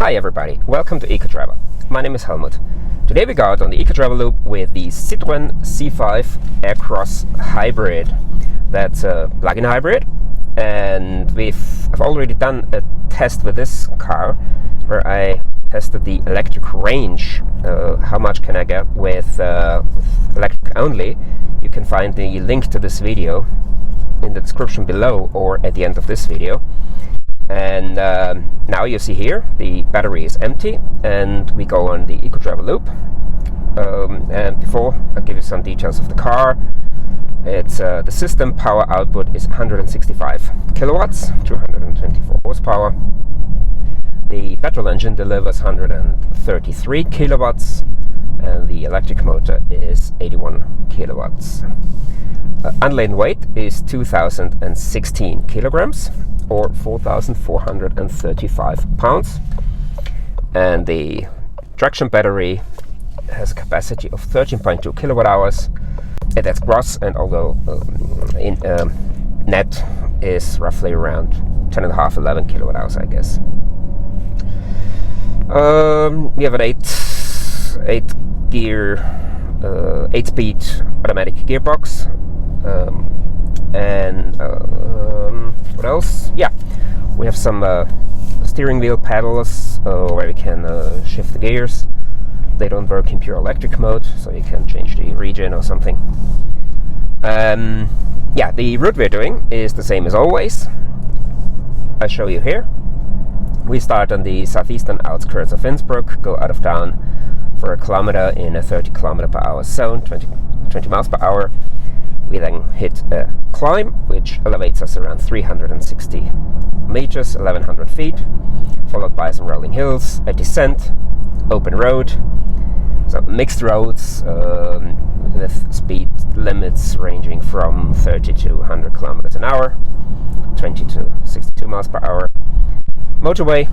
Hi everybody, welcome to EcoTravel. My name is Helmut. Today we got on the EcoTravel loop with the Citroen C5 Aircross Hybrid. That's a plug-in hybrid, and I've already done a test with this car where I tested the electric range. How much can I get with electric only? You can find the link to this video in the description below or at the end of this video. And now you see here the battery is empty and we go on the EcoTravel loop. And before I give you some details of the car, it's the system power output is 165 kilowatts, 224 horsepower. The petrol engine delivers 133 kilowatts and the electric motor is 81 kilowatts. Unladen weight is 2016 kilograms or 4,435 pounds, and the traction battery has a capacity of 13.2 kilowatt hours. That's gross, and although in net is roughly around 10.5, 11 kilowatt hours, I guess. We have an 8-gear, 8-speed automatic gearbox. What else? Yeah, we have some steering wheel pedals where we can shift the gears. They don't work in pure electric mode, so you can change the region or something. Yeah, the route we're doing is the same as always. I show you here. We start on the southeastern outskirts of Innsbruck, go out of town for a kilometer in a 30 km per hour zone, 20 miles per hour. We then hit a climb, which elevates us around 360 meters, 1100 feet, followed by some rolling hills, a descent, open road, so mixed roads with speed limits ranging from 30 to 100 kilometers an hour, 20 to 62 miles per hour. Motorway,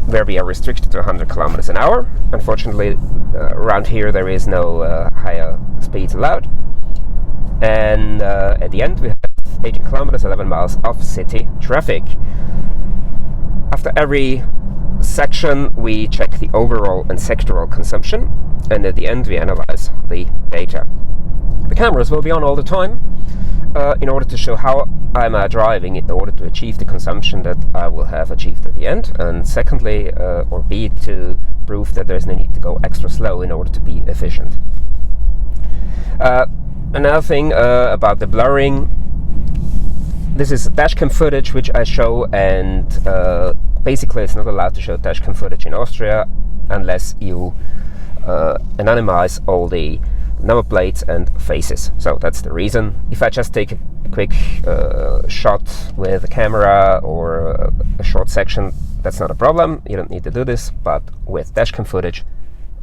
where we are restricted to 100 kilometers an hour. Unfortunately, around here there is no higher speeds allowed. And at the end we have 18 kilometers, 11 miles of city traffic. After every section we check the overall and sectoral consumption, and at the end we analyze the data. The cameras will be on all the time in order to show how I'm driving in order to achieve the consumption that I will have achieved at the end, and secondly, or B, to prove that there's no need to go extra slow in order to be efficient. Another thing about the blurring, this is dashcam footage which I show, and basically it's not allowed to show dashcam footage in Austria unless you anonymize all the number plates and faces. So that's the reason. If I just take a quick shot with a camera or a short section, that's not a problem. You don't need to do this, but with dashcam footage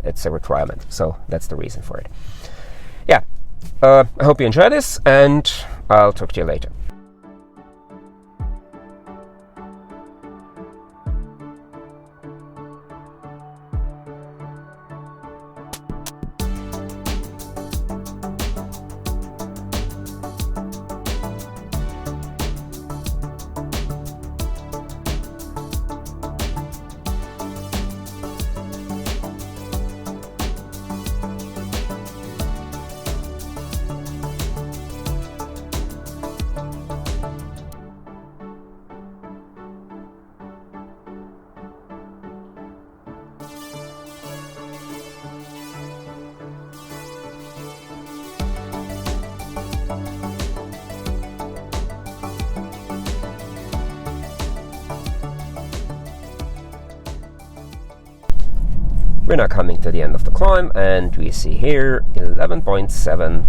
it's a requirement. So that's the reason for it. Yeah. I hope you enjoy this, and I'll talk to you later. We're now coming to the end of the climb, and we see here 11.7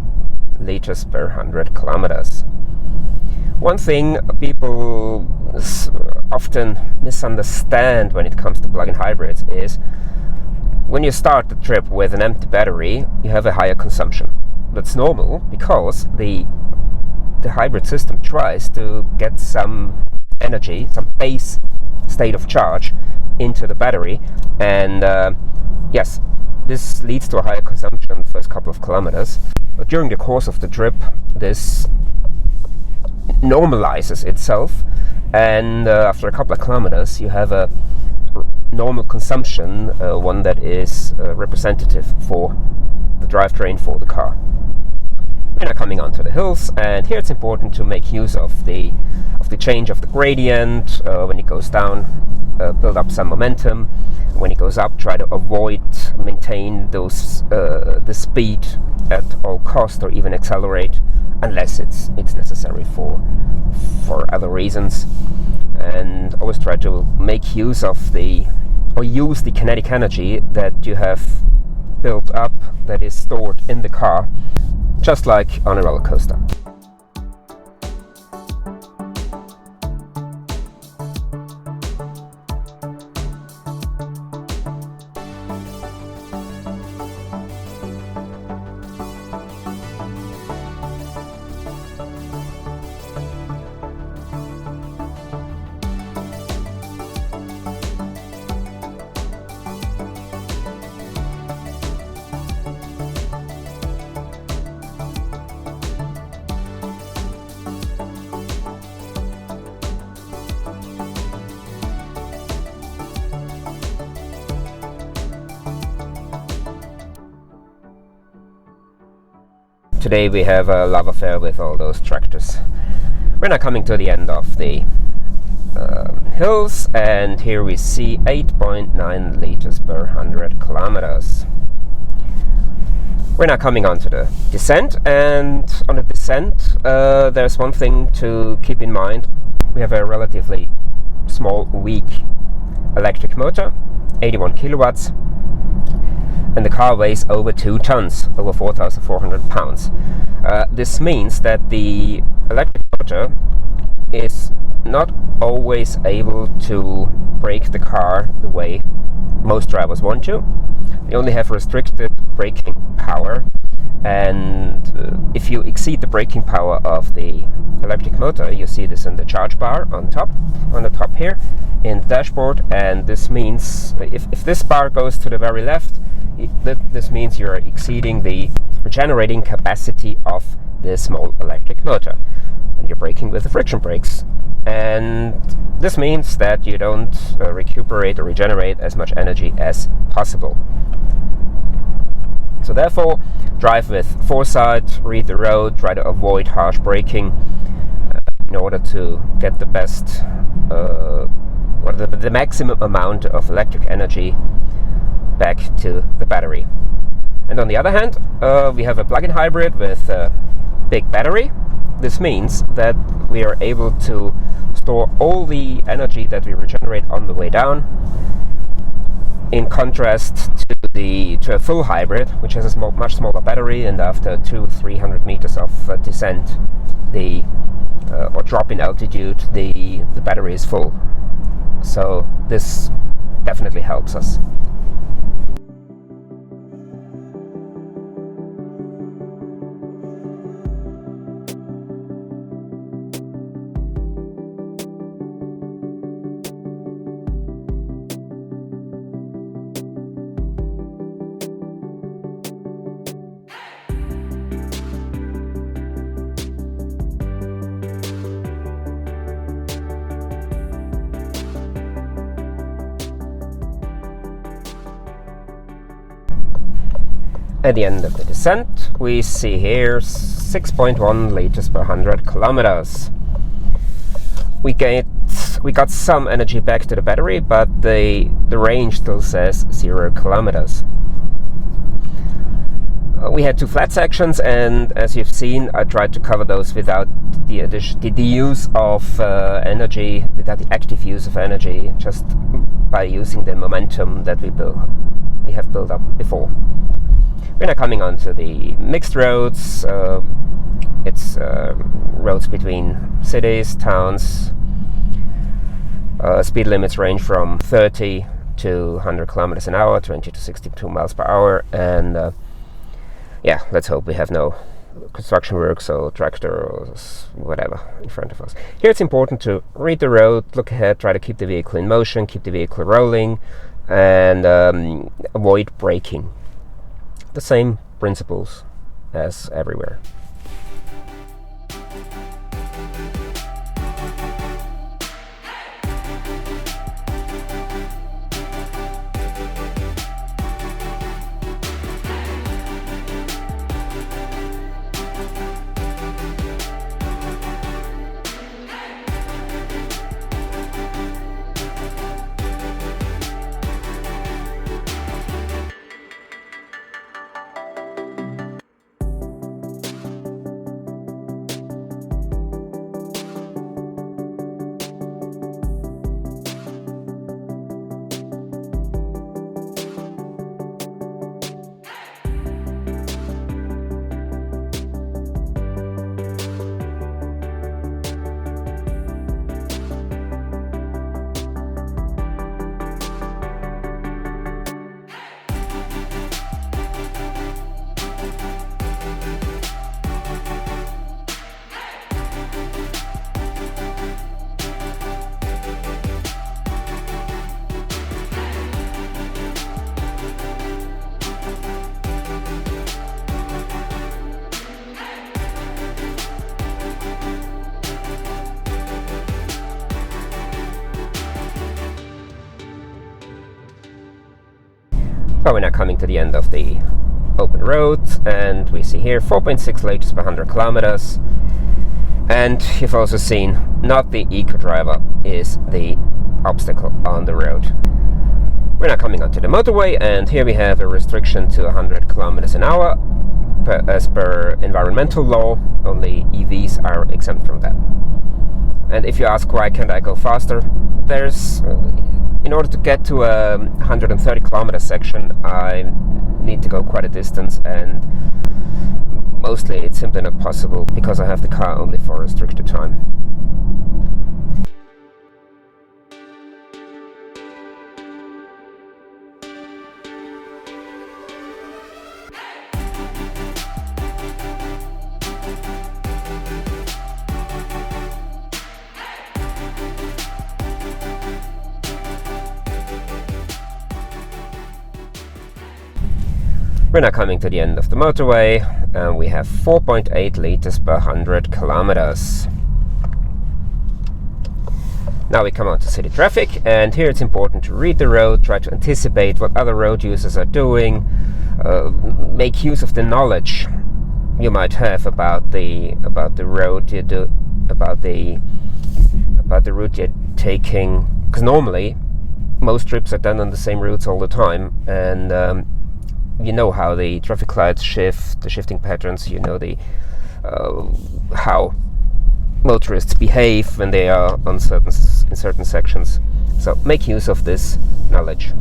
liters per 100 kilometers. One thing people often misunderstand when it comes to plug-in hybrids is when you start the trip with an empty battery, you have a higher consumption. That's normal because the hybrid system tries to get some energy, some base state of charge into the battery, and yes, this leads to a higher consumption the first couple of kilometers, but during the course of the trip this normalizes itself, and after a couple of kilometers you have a normal consumption, one that is representative for the drivetrain for the car. We're now coming onto the hills, and here it's important to make use of the change of the gradient. When it goes down, build up some momentum. When it goes up, try to maintain the speed at all cost, or even accelerate unless it's necessary for other reasons. And always try to make use of use the kinetic energy that you have built up, that is stored in the car, just like on a roller coaster. Today we have a love affair with all those tractors. We're now coming to the end of the hills, and here we see 8.9 liters per 100 kilometers. We're now coming onto the descent, and on the descent there's one thing to keep in mind. We have a relatively small, weak electric motor, 81 kilowatts, and the car weighs over 2 tons, over 4,400 pounds. This means that the electric motor is not always able to brake the car the way most drivers want to. They only have restricted braking power, and if you exceed the braking power of the electric motor, you see this in the charge bar on the top here in the dashboard, and this means if this bar goes to the very left, this means you're exceeding the regenerating capacity of this small electric motor, and you're braking with the friction brakes, and this means that you don't recuperate or regenerate as much energy as possible. So therefore, drive with foresight, read the road, try to avoid harsh braking in order to get the best the maximum amount of electric energy back to the battery. And on the other hand, we have a plug-in hybrid with a big battery. This means that we are able to store all the energy that we regenerate on the way down, in contrast to a full hybrid, which has a much smaller battery, and after 200-300 meters of descent or drop in altitude, the battery is full. So this definitely helps us. At the end of the descent, we see here 6.1 liters per 100 kilometers. We got some energy back to the battery, but the range still says 0 kilometers. We had 2 flat sections, and as you've seen, I tried to cover those without the use of energy, without the active use of energy, just by using the momentum that we have built up before. We're now coming onto the mixed roads. It's roads between cities, towns. Speed limits range from 30 to 100 kilometers an hour, 20 to 62 miles per hour, and let's hope we have no construction works or tractor or whatever in front of us. Here it's important to read the road, look ahead, try to keep the vehicle in motion, keep the vehicle rolling, and avoid braking. The same principles as everywhere. Well, we're now coming to the end of the open road, and we see here 4.6 liters per 100 kilometers. And you've also seen not the eco driver is the obstacle on the road. We're now coming onto the motorway, and here we have a restriction to 100 kilometers an hour. As per environmental law, only EVs are exempt from that. And if you ask why can't I go faster, there's in order to get to a 130 kilometer section, I need to go quite a distance, and mostly it's simply not possible because I have the car only for a restricted time. We're now coming to the end of the motorway, and we have 4.8 liters per 100 kilometers. Now we come on to city traffic, and here it's important to read the road, try to anticipate what other road users are doing, make use of the knowledge you might have about the road you do, about the route you're taking, because normally most trips are done on the same routes all the time, and you know how the traffic lights shift, the shifting patterns, you know the how motorists behave when they are on in certain sections. So make use of this knowledge.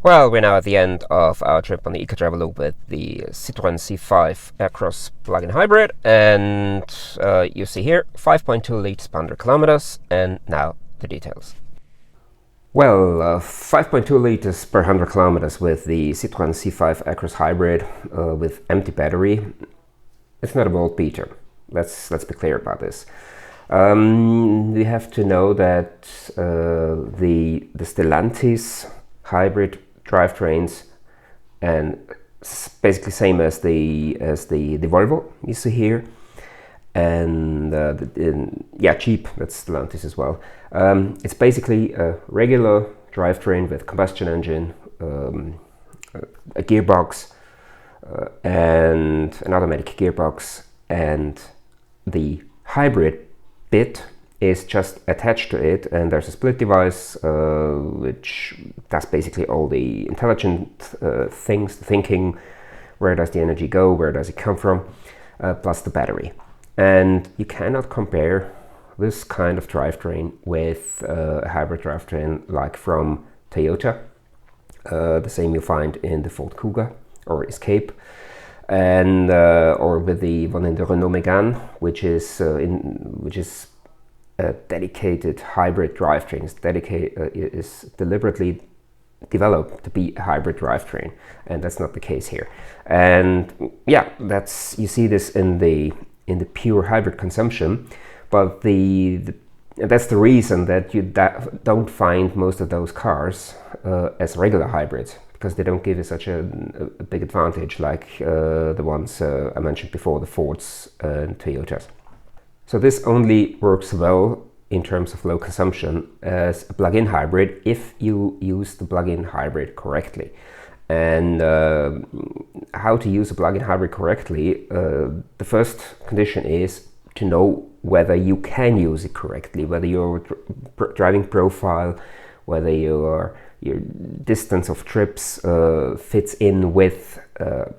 Well, we're now at the end of our trip on the eco-driver loop with the Citroen C5 Aircross plug-in hybrid, and you see here 5.2 liters per 100 kilometers, and now the details. Well, 5.2 liters per 100 kilometers with the Citroen C5 Aircross hybrid with empty battery. It's not a world beater. Let's be clear about this. We have to know that the Stellantis hybrid drivetrains and it's basically same as the Volvo you see here. And yeah, cheap, that's Stellantis as well. It's basically a regular drivetrain with combustion engine, a gearbox, and an automatic gearbox, and the hybrid bit is just attached to it, and there's a split device which does basically all the intelligent things, the thinking, where does the energy go, where does it come from, plus the battery. And you cannot compare this kind of drivetrain with a hybrid drivetrain like from Toyota, the same you find in the Ford Kuga or Escape, and or with the one in the Renault Megane, which is a dedicated hybrid drivetrain. Is deliberately developed to be a hybrid drivetrain, and that's not the case here. And yeah, you see this in the pure hybrid consumption, but that's the reason that you don't find most of those cars as regular hybrids, because they don't give you such a big advantage like the ones I mentioned before, the Fords and Toyotas. So this only works well in terms of low consumption as a plug-in hybrid if you use the plug-in hybrid correctly. And how to use a plug-in hybrid correctly, the first condition is to know whether you can use it correctly, whether your driving profile, whether your distance of trips fits in with a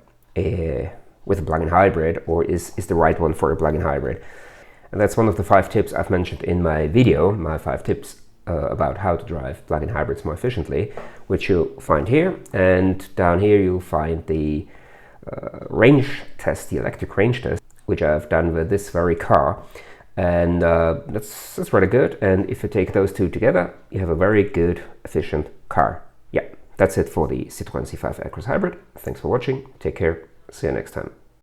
plug-in hybrid, or is the right one for a plug-in hybrid. And that's one of the 5 tips I've mentioned in my video, my 5 tips about how to drive plug-in hybrids more efficiently, which you'll find here. And down here you'll find the range test, the electric range test, which I've done with this very car. And that's rather good. And if you take those two together, you have a very good, efficient car. Yeah, that's it for the Citroen C5 Aircross Hybrid. Thanks for watching. Take care. See you next time.